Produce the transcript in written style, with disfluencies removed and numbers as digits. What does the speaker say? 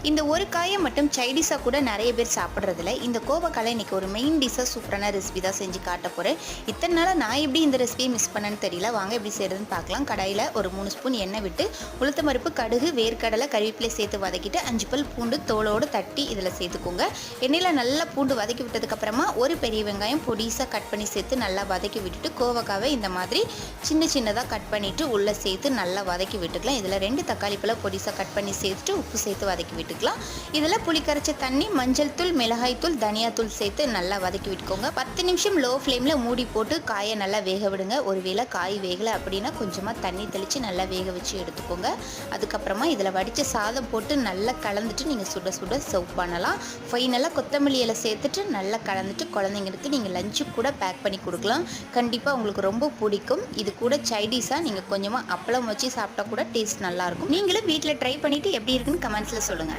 இந்த ஒரு காயை மட்டும் சைடிஷாக கூட நிறைய பேர் சாப்பிட்றதில்ல. இந்த கோவக்காயில் இன்றைக்கி ஒரு மெயின் டிஷ்ஷாக சூப்பரான ரெசிபி தான் செஞ்சு காட்ட போகிறேன். இத்தனை நாளாக நான் எப்படி இந்த ரெசிபியை மிஸ் பண்ணேன்னு தெரியல. வாங்க எப்படி செய்கிறதுன்னு பார்க்கலாம். கடாயில் ஒரு 3 ஸ்பூன் எண்ணெய் விட்டு உளுத்தம் பருப்பு, கடுகு, வேர்க்கடலை, கறிவேப்பிலை சேர்த்து வதக்கிட்டு 5 பல் பூண்டு தோலோடு தட்டி இதில் சேர்த்துக்கோங்க. எண்ணெயில் நல்லா பூண்டு வதக்கி விட்டதுக்கப்புறமா ஒரு பெரிய வெங்காயம் பொடிசாக கட் பண்ணி சேர்த்து நல்லா வதக்கி விட்டுட்டு கோவக்காவை இந்த மாதிரி சின்னதாக கட் பண்ணிவிட்டு உள்ளே சேர்த்து நல்லா வதக்கி விட்டுக்கலாம். இதில் 2 தக்காளி பழம் பொடிசாக கட் பண்ணி சேர்த்துட்டு உப்பு சேர்த்து வதக்கி விட்டுக்கலாம். இதில் புளி கரைச்ச தண்ணி, மஞ்சள் தூள், மிளகாய் தூள், தனியா தூள் சேர்த்து நல்லா வதக்கி விட்டுக்கோங்க. 10 நிமிஷம் லோ ஃப்ளேமில் மூடி போட்டு காயை நல்லா வேக விடுங்க. ஒருவேளை காய் வேகலை அப்படின்னா கொஞ்சமாக தண்ணி தெளித்து நல்லா வேக வச்சு எடுத்துக்கோங்க. அதுக்கப்புறமா இதில் வடித்த சாதம் போட்டு நல்லா கலந்துட்டு நீங்கள் சுட சுட சர்வ் பண்ணலாம். ஃபைனலாக கொத்தமல்லி இலை சேர்த்துட்டு நல்லா கலந்துட்டு குழந்தைங்களுக்கு நீங்கள் லஞ்சு கூட பேக் பண்ணி கொடுக்கலாம். கண்டிப்பாக உங்களுக்கு ரொம்ப பிடிக்கும். இது கூட சைடிஷாக நீங்கள் கொஞ்சமாக அப்பளம் வச்சு சாப்பிட்டா கூட டேஸ்ட் நல்லாயிருக்கும். நீங்களும் வீட்டில் ட்ரை பண்ணிவிட்டு எப்படி இருக்குன்னு கமெண்ட்ஸில் சொல்லுங்கள்.